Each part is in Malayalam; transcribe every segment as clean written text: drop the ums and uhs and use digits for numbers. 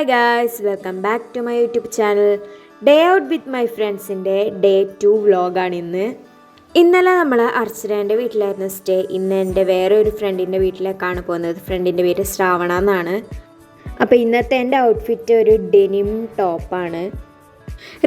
Hi guys, welcome back to my YouTube channel. Day out with my ഫ്രണ്ട്സിൻ്റെ ഡേ 2 വ്ളോഗാണ് ഇന്ന്. ഇന്നലെ നമ്മൾ അർച്ചനേൻ്റെ വീട്ടിലായിരുന്നു സ്റ്റേ. ഇന്ന് എൻ്റെ വേറെ ഒരു ഫ്രണ്ടിൻ്റെ വീട്ടിലേക്കാണ് പോകുന്നത്. ഫ്രണ്ടിൻ്റെ പേര് ശ്രാവണ എന്നാണ്. അപ്പോൾ ഇന്നത്തെ എൻ്റെ ഔട്ട്ഫിറ്റ് ഒരു ഡെനിം ടോപ്പാണ്.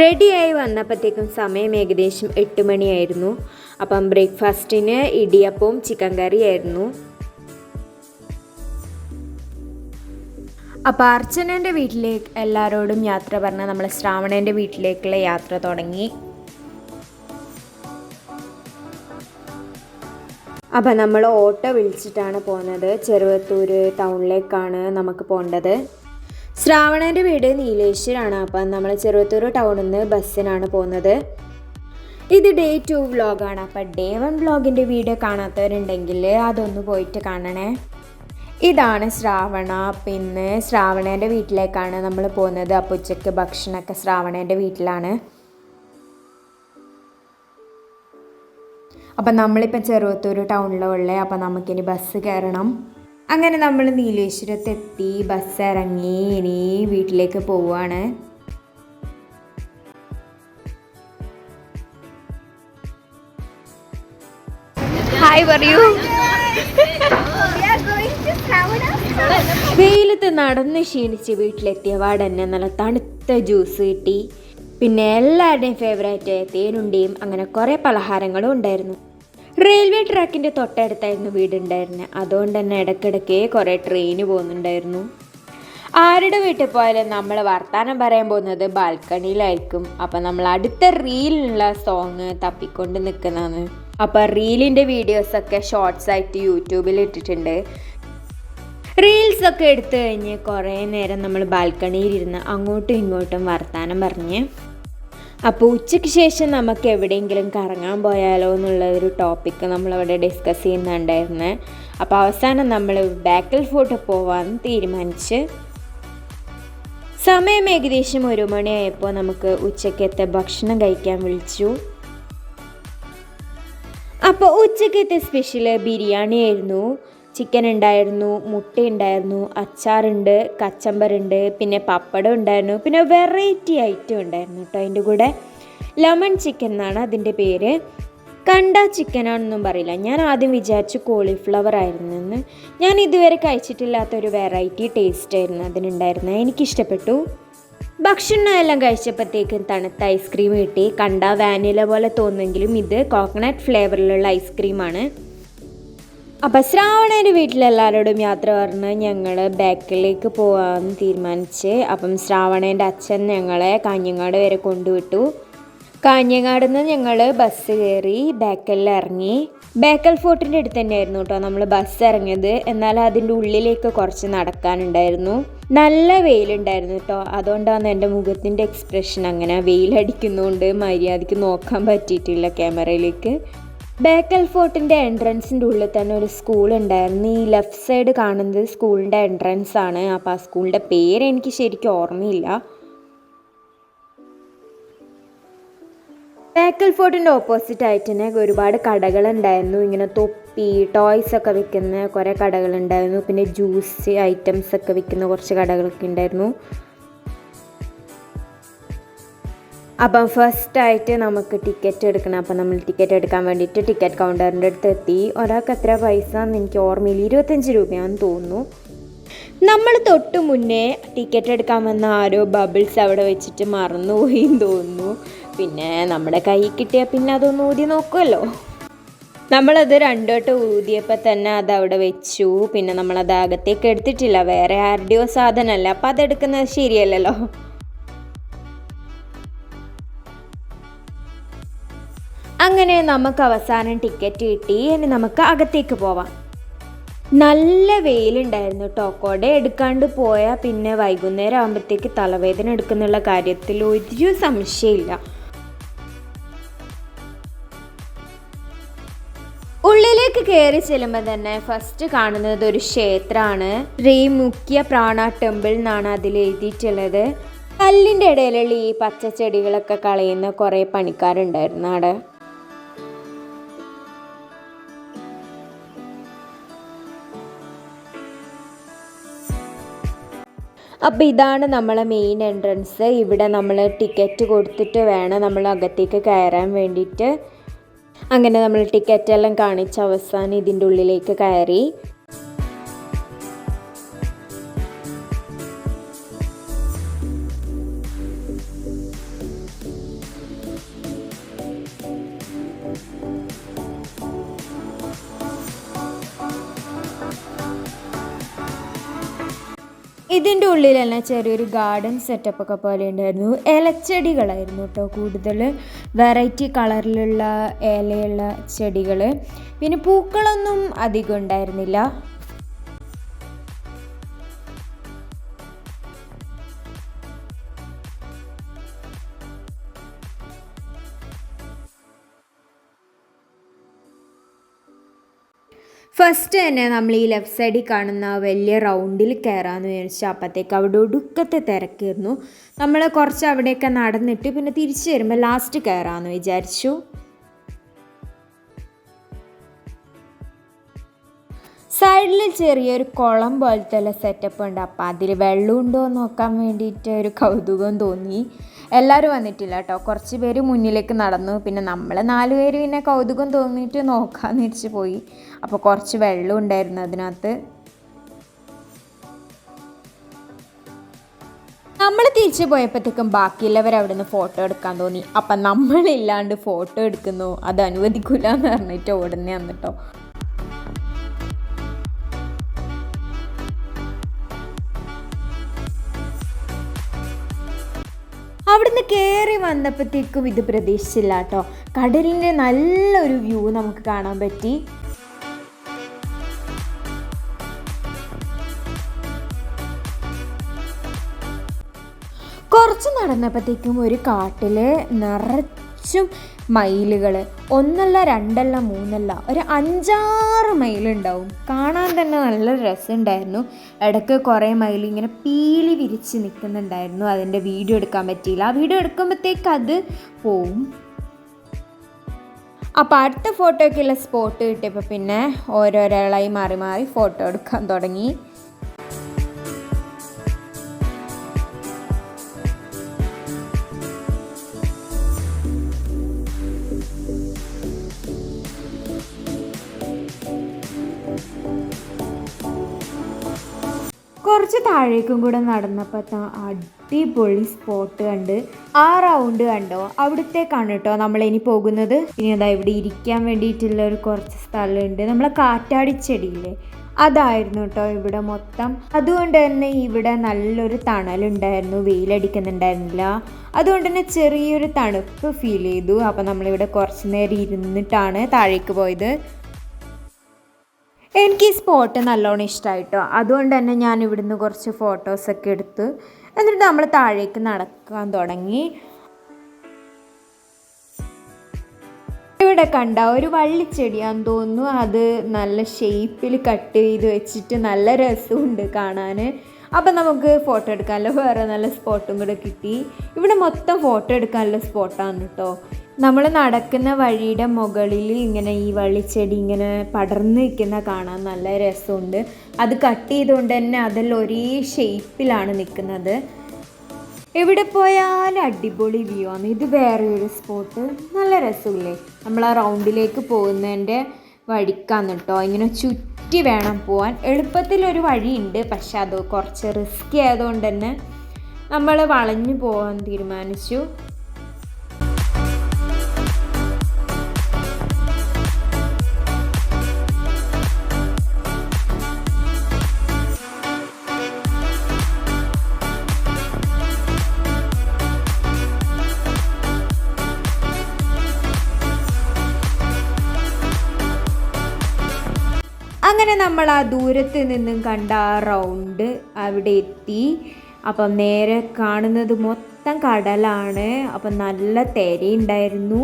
റെഡിയായി വന്നപ്പോഴത്തേക്കും സമയം ഏകദേശം 8 മണിയായിരുന്നു. അപ്പം ബ്രേക്ക്ഫാസ്റ്റിന് ഇടിയപ്പവും ചിക്കൻ കറിയായിരുന്നു. അപ്പോൾ അർച്ചനേൻ്റെ വീട്ടിലേക്ക് എല്ലാവരോടും യാത്ര പറഞ്ഞാൽ നമ്മൾ ശ്രാവണേൻ്റെ വീട്ടിലേക്കുള്ള യാത്ര തുടങ്ങി. അപ്പോൾ നമ്മൾ ഓട്ടോ വിളിച്ചിട്ടാണ് പോകുന്നത്. ചെറുവത്തൂർ ടൗണിലേക്കാണ് നമുക്ക് പോകേണ്ടത്. ശ്രാവണേൻ്റെ വീട് നീലേശ്വരാണ്. അപ്പം നമ്മൾ ചെറുവത്തൂർ ടൗണിൽ നിന്ന് ബസ്സിനാണ് പോകുന്നത്. ഇത് ഡേ 2 വ്ളോഗാണ്. അപ്പം ഡേ 1 വ്ളോഗിൻ്റെ വീഡിയോ കാണാത്തവരുണ്ടെങ്കിൽ അതൊന്ന് പോയിട്ട് കാണണേ. ഇതാണ് ശ്രാവണ. പിന്നെ ശ്രാവണേൻ്റെ വീട്ടിലേക്കാണ് നമ്മൾ പോകുന്നത്. അപ്പോൾ ഉച്ചയ്ക്ക് ഭക്ഷണമൊക്കെ ശ്രാവണേൻ്റെ വീട്ടിലാണ്. അപ്പം നമ്മളിപ്പോൾ ചെറുവത്തൂർ ടൗണിലുള്ള. അപ്പം നമുക്കിനി ബസ് കയറണം. അങ്ങനെ നമ്മൾ നീലേശ്വരത്തെത്തി, ബസ് ഇറങ്ങി ഇനി വീട്ടിലേക്ക് പോവുകയാണ്. ഹായ് പറയൂ. വെയിലത്ത് നടന്ന് ക്ഷീണിച്ച് വീട്ടിലെത്തിയ പാടന്നെ നല്ല തണുത്ത ജ്യൂസ് കിട്ടി. പിന്നെ എല്ലാവരുടെയും ഫേവറേറ്റ് തേനുണ്ടിയും അങ്ങനെ കുറേ പലഹാരങ്ങളും ഉണ്ടായിരുന്നു. റെയിൽവേ ട്രാക്കിൻ്റെ തൊട്ടടുത്തായിരുന്നു വീടുണ്ടായിരുന്നത്. അതുകൊണ്ട് തന്നെ ഇടയ്ക്കിടയ്ക്ക് കുറേ ട്രെയിന് പോകുന്നുണ്ടായിരുന്നു. ആരുടെ വീട്ടിൽ പോയാലും നമ്മൾ വർത്താനം പറയാൻ പോകുന്നത് ബാൽക്കണിയിലായിരിക്കും. അപ്പം നമ്മൾ അടുത്ത റീലിനുള്ള സോങ് തപ്പിക്കൊണ്ട് നിൽക്കുന്നതാണ്. അപ്പോൾ റീലിൻ്റെ വീഡിയോസൊക്കെ ഷോർട്സ് ആയിട്ട് യൂട്യൂബിൽ ഇട്ടിട്ടുണ്ട്. റീൽസൊക്കെ എടുത്തു കഴിഞ്ഞ് കുറേ നേരം നമ്മൾ ബാൽക്കണിയിലിരുന്ന് അങ്ങോട്ടും ഇങ്ങോട്ടും വർത്താനം പറഞ്ഞ്. അപ്പോൾ ഉച്ചയ്ക്ക് ശേഷം നമുക്ക് എവിടെയെങ്കിലും കറങ്ങാൻ പോയാലോ എന്നുള്ള ഒരു ടോപ്പിക്ക് നമ്മളവിടെ ഡിസ്കസ് ചെയ്യുന്നുണ്ടായിരുന്നു. അപ്പോൾ അവസാനം നമ്മൾ ബേക്കൽ ഫോർട്ട് പോവാൻ തീരുമാനിച്ച്. സമയം ഏകദേശം 1 മണിയായപ്പോൾ നമുക്ക് ഉച്ചക്കത്തെ ഭക്ഷണം കഴിക്കാൻ വിളിച്ചു. അപ്പോൾ ഉച്ചക്കത്തെ സ്പെഷ്യൽ ബിരിയാണി ആയിരുന്നു. ചിക്കൻ ഉണ്ടായിരുന്നു, മുട്ട ഉണ്ടായിരുന്നു, അച്ചാറുണ്ട്, കച്ചമ്പറുണ്ട്, പിന്നെ പപ്പടം ഉണ്ടായിരുന്നു, പിന്നെ വെറൈറ്റി ഐറ്റം ഉണ്ടായിരുന്നു കേട്ടോ. അതിൻ്റെ കൂടെ ലെമൺ ചിക്കൻ എന്നാണ് അതിൻ്റെ പേര്. കണ്ട ചിക്കനാണെന്നൊന്നും പറയില്ല. ഞാൻ ആദ്യം വിചാരിച്ചു കോളിഫ്ലവർ ആയിരുന്നെന്ന്. ഞാൻ ഇതുവരെ കഴിച്ചിട്ടില്ലാത്തൊരു വെറൈറ്റി ടേസ്റ്റ് ആയിരുന്നു അതിനുണ്ടായിരുന്നത്. എനിക്കിഷ്ടപ്പെട്ടു. ഭക്ഷണം എല്ലാം കഴിച്ചപ്പോഴത്തേക്കും തണുത്ത ഐസ്ക്രീം കിട്ടി. കണ്ട വാനില പോലെ തോന്നുമെങ്കിലും ഇത് കോക്കനട്ട് ഫ്ലേവറിലുള്ള ഐസ്ക്രീമാണ്. അപ്പം ശ്രാവണേൻ്റെ വീട്ടിലെല്ലാവരോടും യാത്ര പറഞ്ഞ് ഞങ്ങൾ ബേക്കലിലേക്ക് പോകാൻ തീരുമാനിച്ച്. അപ്പം ശ്രാവണേൻ്റെ അച്ഛൻ ഞങ്ങളെ കാഞ്ഞങ്ങാട് വരെ കൊണ്ടുവിട്ടു. കാഞ്ഞങ്ങാട് നിന്ന് ഞങ്ങൾ ബസ് കയറി ബേക്കലിൽ ഇറങ്ങി. ബേക്കൽ ഫോർട്ടിൻ്റെ അടുത്ത് തന്നെയായിരുന്നു കേട്ടോ നമ്മൾ ബസ് ഇറങ്ങിയത്. എന്നാൽ അതിൻ്റെ ഉള്ളിലേക്ക് കുറച്ച് നടക്കാനുണ്ടായിരുന്നു. നല്ല വെയിലുണ്ടായിരുന്നു കേട്ടോ. അതുകൊണ്ടാണ് എൻ്റെ മുഖത്തിൻ്റെ എക്സ്പ്രഷൻ അങ്ങനെ. വെയിലടിക്കുന്നതുകൊണ്ട് മര്യാദയ്ക്ക് നോക്കാൻ പറ്റിയിട്ടില്ല ക്യാമറയിലേക്ക്. ബേക്കൽ ഫോർട്ടിൻ്റെ എൻട്രൻസിൻ്റെ ഉള്ളിൽ തന്നെ ഒരു സ്കൂൾ ഉണ്ടായിരുന്നു. ഈ ലെഫ്റ്റ് സൈഡ് കാണുന്നത് സ്കൂളിൻ്റെ എൻട്രൻസ് ആണ്. അപ്പോൾ ആ സ്കൂളിൻ്റെ പേര് എനിക്ക് ശരിക്കും ഓർമ്മയില്ല. ബേക്കൽ ഫോർട്ടിൻ്റെ ഓപ്പോസിറ്റ് ആയിട്ട് തന്നെ ഒരുപാട് കടകളുണ്ടായിരുന്നു. ഇങ്ങനെ തൊപ്പി, ടോയ്സ് ഒക്കെ വിൽക്കുന്ന കുറേ കടകളുണ്ടായിരുന്നു. പിന്നെ ജ്യൂസ് ഐറ്റംസ് ഒക്കെ വിൽക്കുന്ന കുറച്ച് കടകളൊക്കെ ഉണ്ടായിരുന്നു. അപ്പം ഫസ്റ്റായിട്ട് നമുക്ക് ടിക്കറ്റ് എടുക്കണം. അപ്പം നമ്മൾ ടിക്കറ്റ് എടുക്കാൻ വേണ്ടിയിട്ട് ടിക്കറ്റ് കൗണ്ടറിൻ്റെ അടുത്ത് എത്തി. ഒരാൾക്ക് എത്ര പൈസ എന്ന് എനിക്ക് ഓർമ്മയില്ല, 25 രൂപയാണെന്ന് തോന്നുന്നു. നമ്മൾ തൊട്ട് മുന്നേ ടിക്കറ്റ് എടുക്കാൻ വന്ന ആരോ ബബിൾസ് അവിടെ വെച്ചിട്ട് മറന്നുപോയിന്ന് തോന്നുന്നു. പിന്നെ നമ്മുടെ കൈ കിട്ടിയാൽ പിന്നെ അതൊന്ന് ഊതി നോക്കുമല്ലോ. നമ്മളത് 2 വട്ടം ഊതിയപ്പോൾ തന്നെ അതവിടെ വെച്ചു. പിന്നെ നമ്മളത് അകത്തേക്ക് എടുത്തിട്ടില്ല. വേറെ ആരുടെയോ സാധനമല്ല, അപ്പം അതെടുക്കുന്നത് ശരിയല്ലല്ലോ. അങ്ങനെ നമുക്ക് അവസാനം ടിക്കറ്റ് കിട്ടി. ഇനി നമുക്ക് അകത്തേക്ക് പോവാം. നല്ല വെയിലുണ്ടായിരുന്നു കേട്ടോ. കുട എടുക്കാണ്ട് പോയാൽ പിന്നെ വൈകുന്നേരം ആകുമ്പോഴത്തേക്ക് തലവേദന എടുക്കുന്നുള്ള കാര്യത്തിൽ ഒരു സംശയമില്ല. ഉള്ളിലേക്ക് കയറി ചെല്ലുമ്പോൾ തന്നെ ഫസ്റ്റ് കാണുന്നത് ഒരു ക്ഷേത്രമാണ്. ശ്രീ മുഖ്യ പ്രാണ ടെമ്പിൾ എന്നാണ് അതിൽ എഴുതിയിട്ടുള്ളത്. കല്ലിൻ്റെ ഇടയിലുള്ള ഈ പച്ച ചെടികളൊക്കെ കളയുന്ന കുറേ പണിക്കാരുണ്ടായിരുന്നു അവിടെ. അപ്പോൾ ഇതാണ് നമ്മളെ മെയിൻ എൻട്രൻസ്. ഇവിടെ നമ്മൾ ടിക്കറ്റ് കൊടുത്തിട്ട് വേണം നമ്മൾ അകത്തേക്ക് കയറാൻ വേണ്ടിയിട്ട്. അങ്ങനെ നമ്മൾ ടിക്കറ്റെല്ലാം കാണിച്ച് അവസാനം ഇതിൻ്റെ ഉള്ളിലേക്ക് കയറി. ഇതിൻ്റെ ഉള്ളിൽ തന്നെ ചെറിയൊരു ഗാർഡൻ സെറ്റപ്പൊക്കെ പോലെ ഉണ്ടായിരുന്നു. ഇലച്ചെടികളായിരുന്നു കേട്ടോ, കൂടുതൽ വെറൈറ്റി കളറിലുള്ള ഇലയുള്ള ചെടികൾ. പിന്നെ പൂക്കളൊന്നും അധികം ഉണ്ടായിരുന്നില്ല. ഫസ്റ്റ് തന്നെ നമ്മൾ ഈ ലെഫ്റ്റ് സൈഡിൽ കാണുന്ന വലിയ റൗണ്ടിൽ കയറാമെന്ന് വിചാരിച്ചു. അപ്പോഴത്തേക്ക് അവിടെ ഒടുക്കത്തെ തിരക്കായിരുന്നു. നമ്മൾ കുറച്ച് അവിടെയൊക്കെ നടന്നിട്ട് പിന്നെ തിരിച്ചു വരുമ്പോൾ ലാസ്റ്റ് കയറാമെന്ന് വിചാരിച്ചു. സൈഡിൽ ചെറിയൊരു കുളം പോലത്തെ സെറ്റപ്പ് ഉണ്ട്. അപ്പോൾ അതിൽ വെള്ളമുണ്ടോ എന്ന് നോക്കാൻ വേണ്ടിയിട്ട് ഒരു കൗതുകം തോന്നി. എല്ലാവരും വന്നിട്ടില്ല കേട്ടോ, കുറച്ച് പേര് മുന്നിലേക്ക് നടന്നു. പിന്നെ നമ്മൾ 4 പേര് പിന്നെ കൗതുകം തോന്നിയിട്ട് നോക്കാമെന്ന് വെച്ച് പോയി. അപ്പോൾ കുറച്ച് വെള്ളം ഉണ്ടായിരുന്നു അതിനകത്ത്. നമ്മൾ തിരിച്ചു പോയപ്പോഴത്തേക്കും ബാക്കിയുള്ളവർ അവിടെ നിന്ന് ഫോട്ടോ എടുക്കാൻ തോന്നി. അപ്പം നമ്മളില്ലാണ്ട് ഫോട്ടോ എടുക്കുന്നു, അത് അനുവദിക്കില്ല എന്ന് പറഞ്ഞിട്ട് ഉടനെ വന്നിട്ടോ. അവിടുന്ന് കയറി വന്നപ്പോഴത്തേക്കും ഇത് പ്രതീക്ഷിച്ചില്ല കേട്ടോ, കടലിൻ്റെ നല്ലൊരു വ്യൂ നമുക്ക് കാണാൻ പറ്റി. കുറച്ച് നടന്നപ്പോഴത്തേക്കും ഒരു കാട്ടിൽ നിറച്ചും മയിലുകൾ, 1 അല്ല 2 അല്ല 3 അല്ല, ഒരു 5-6 മയിലുണ്ടാവും. കാണാൻ തന്നെ നല്ല രസമുണ്ടായിരുന്നു. ഇടയ്ക്ക് കുറേ മയിൽ ഇങ്ങനെ പീലി വിരിച്ച് നിൽക്കുന്നുണ്ടായിരുന്നു. അതിൻ്റെ വീഡിയോ എടുക്കാൻ പറ്റിയില്ല. ആ വീഡിയോ എടുക്കുമ്പോഴത്തേക്ക് അത് പോവും. അപ്പോൾ അടുത്ത ഫോട്ടോയ്ക്കുള്ള സ്പോട്ട് കിട്ടിയപ്പോൾ പിന്നെ ഓരോരാളായി മാറി മാറി ഫോട്ടോ എടുക്കാൻ തുടങ്ങി. കുറച്ച് താഴേക്കും കൂടെ നടന്നപ്പോൾ അടിപൊളി സ്പോട്ട് കണ്ട്. ആ റൗണ്ട് കണ്ടോ, അവിടത്തേക്കാണ് കേട്ടോ നമ്മളിനി പോകുന്നത്. ഇനി അതാ ഇവിടെ ഇരിക്കാൻ വേണ്ടിയിട്ടുള്ള ഒരു കുറച്ച് സ്ഥലമുണ്ട്. നമ്മളെ കാറ്റാടിച്ചെടിയില്ലേ, അതായിരുന്നു കേട്ടോ ഇവിടെ മൊത്തം. അതുകൊണ്ട് തന്നെ ഇവിടെ നല്ലൊരു തണലുണ്ടായിരുന്നു, വെയിലടിക്കുന്നുണ്ടായിരുന്നില്ല. അതുകൊണ്ട് തന്നെ ചെറിയൊരു തണുപ്പ് ഫീൽ ചെയ്തു. അപ്പോൾ നമ്മളിവിടെ കുറച്ച് നേരം ഇരുന്നിട്ടാണ് താഴേക്ക് പോയത്. എനിക്ക് ഈ സ്പോട്ട് നല്ലോണം ഇഷ്ടമായിട്ടോ. അതുകൊണ്ട് തന്നെ ഞാൻ ഇവിടുന്ന് കുറച്ച് ഫോട്ടോസൊക്കെ എടുത്തു. എന്നിട്ട് നമ്മൾ താഴേക്ക് നടക്കാൻ തുടങ്ങി. ഇവിടെ കണ്ട ഒരു വള്ളിച്ചെടിയാന്ന് തോന്നുന്നു. അത് നല്ല ഷേപ്പിൽ കട്ട് ചെയ്ത് വെച്ചിട്ട് നല്ല രസമുണ്ട് കാണാൻ. അപ്പം നമുക്ക് ഫോട്ടോ എടുക്കാമല്ലോ. വേറെ നല്ല സ്പോട്ടും കൂടെ കിട്ടി. ഇവിടെ മൊത്തം ഫോട്ടോ എടുക്കാനുള്ള സ്പോട്ടാണ് കേട്ടോ. നമ്മൾ നടക്കുന്ന വഴിയുടെ മുകളിൽ ഇങ്ങനെ ഈ വള്ളിച്ചെടി ഇങ്ങനെ പടർന്ന് നിൽക്കുന്ന കാണാൻ നല്ല രസമുണ്ട്. അത് കട്ട് ചെയ്തുകൊണ്ട് തന്നെ അതെല്ലാം ഒരേ ഷേപ്പിലാണ് നിൽക്കുന്നത്. എവിടെ പോയാലും അടിപൊളി വ്യൂ ആണ്. ഇത് വേറെ ഒരു സ്പോട്ട്, നല്ല രസമില്ലേ. നമ്മൾ ആ റൗണ്ടിലേക്ക് പോകുന്നതിൻ്റെ വഴിക്കാന്ന് കേട്ടോ. ഇങ്ങനെ ചുറ്റി വേണം പോകാൻ. എളുപ്പത്തിലൊരു വഴിയുണ്ട്, പക്ഷെ അത് കുറച്ച് റിസ്കി ആയതുകൊണ്ട് തന്നെ നമ്മൾ വളഞ്ഞു പോകാൻ തീരുമാനിച്ചു. അങ്ങനെ നമ്മൾ ആ ദൂരത്ത് നിന്നും കണ്ട ആ റൗണ്ട് അവിടെ എത്തി. അപ്പം നേരെ കാണുന്നത് മൊത്തം കടലാണ്. അപ്പം നല്ല തിരയുണ്ടായിരുന്നു.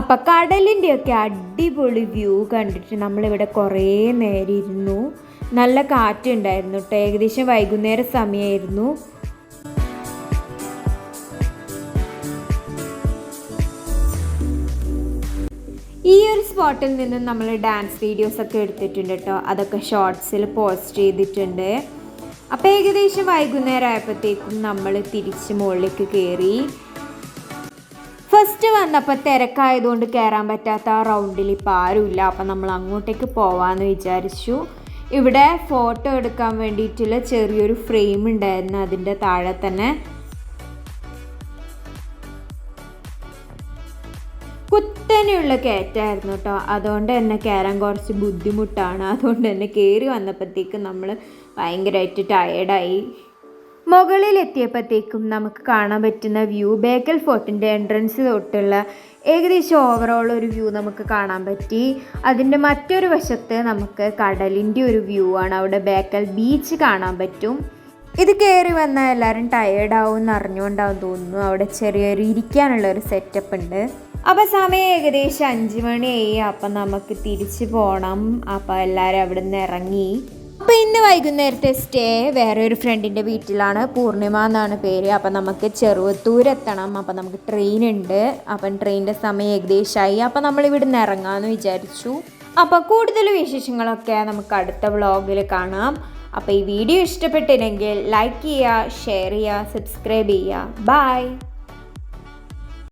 അപ്പം കടലിൻ്റെയൊക്കെ അടിപൊളി വ്യൂ കണ്ടിട്ട് നമ്മളിവിടെ കുറേ നേരം ഇരുന്നു. നല്ല കാറ്റുണ്ടായിരുന്നു കേട്ടോ. ഏകദേശം വൈകുന്നേരം സമയമായിരുന്നു. ഈ ഒരു സ്പോട്ടിൽ നിന്നും നമ്മൾ ഡാൻസ് വീഡിയോസൊക്കെ എടുത്തിട്ടുണ്ട് കേട്ടോ. അതൊക്കെ ഷോർട്സിൽ പോസ്റ്റ് ചെയ്തിട്ടുണ്ട്. അപ്പോൾ ഏകദേശം വൈകുന്നേരം ആയപ്പോഴത്തേക്കും നമ്മൾ തിരിച്ച് മുകളിലേക്ക് കയറി. ഫസ്റ്റ് വന്നപ്പോൾ തിരക്കായതുകൊണ്ട് കയറാൻ പറ്റാത്ത ആ റൗണ്ടിൽ ഇപ്പോൾ ആരുമില്ല. അപ്പം നമ്മൾ അങ്ങോട്ടേക്ക് പോവാമെന്ന് വിചാരിച്ചു. ഇവിടെ ഫോട്ടോ എടുക്കാൻ വേണ്ടിയിട്ടുള്ള ചെറിയൊരു ഫ്രെയിം ഉണ്ടായിരുന്നു അതിൻ്റെ താഴെ തന്നെ. കുത്തനെയുള്ള കയറ്റായിരുന്നു കേട്ടോ, അതുകൊണ്ട് തന്നെ കയറാൻ കുറച്ച് ബുദ്ധിമുട്ടാണ്. അതുകൊണ്ട് തന്നെ കയറി വന്നപ്പോഴത്തേക്കും നമ്മൾ ഭയങ്കരമായിട്ട് ടയേർഡായി. മുകളിലെത്തിയപ്പോഴത്തേക്കും നമുക്ക് കാണാൻ പറ്റുന്ന വ്യൂ ബേക്കൽ ഫോർട്ടിൻ്റെ എൻട്രൻസ് തൊട്ടുള്ള ഏകദേശം ഓവറോൾ ഒരു വ്യൂ നമുക്ക് കാണാൻ പറ്റി. അതിൻ്റെ മറ്റൊരു വശത്ത് നമുക്ക് കടലിൻ്റെ ഒരു വ്യൂ ആണ്, അവിടെ ബേക്കൽ ബീച്ച് കാണാൻ പറ്റും. ഇത് കയറി വന്നാൽ എല്ലാവരും ടയേർഡാവും എന്ന് അറിഞ്ഞുകൊണ്ടാവും തോന്നുന്നു. അവിടെ ചെറിയൊരു ഇരിക്കാനുള്ളൊരു സെറ്റപ്പ് ഉണ്ട്. അപ്പോൾ സമയം ഏകദേശം 5 മണിയായി. അപ്പം നമുക്ക് തിരിച്ച് പോകണം. അപ്പോൾ എല്ലാവരും അവിടെ നിന്ന് ഇറങ്ങി. അപ്പോൾ ഇന്ന് വൈകുന്നേരത്തെ സ്റ്റേ വേറെ ഒരു ഫ്രണ്ടിൻ്റെ വീട്ടിലാണ്, പൂർണിമ എന്നാണ് പേര്. അപ്പം നമുക്ക് ചെറുവത്തൂർ എത്തണം. അപ്പം നമുക്ക് ട്രെയിൻ ഉണ്ട്. അപ്പം ട്രെയിനിൻ്റെ സമയം ഏകദേശമായി. അപ്പം നമ്മൾ ഇവിടെ നിന്ന് ഇറങ്ങാമെന്ന് വിചാരിച്ചു. അപ്പോൾ കൂടുതൽ വിശേഷങ്ങളൊക്കെ നമുക്ക് അടുത്ത വ്ളോഗിൽ കാണാം. അപ്പോൾ ഈ വീഡിയോ ഇഷ്ടപ്പെട്ടില്ലെങ്കിൽ ലൈക്ക് ചെയ്യുക, ഷെയർ ചെയ്യുക, സബ്സ്ക്രൈബ് ചെയ്യുക. ബൈ.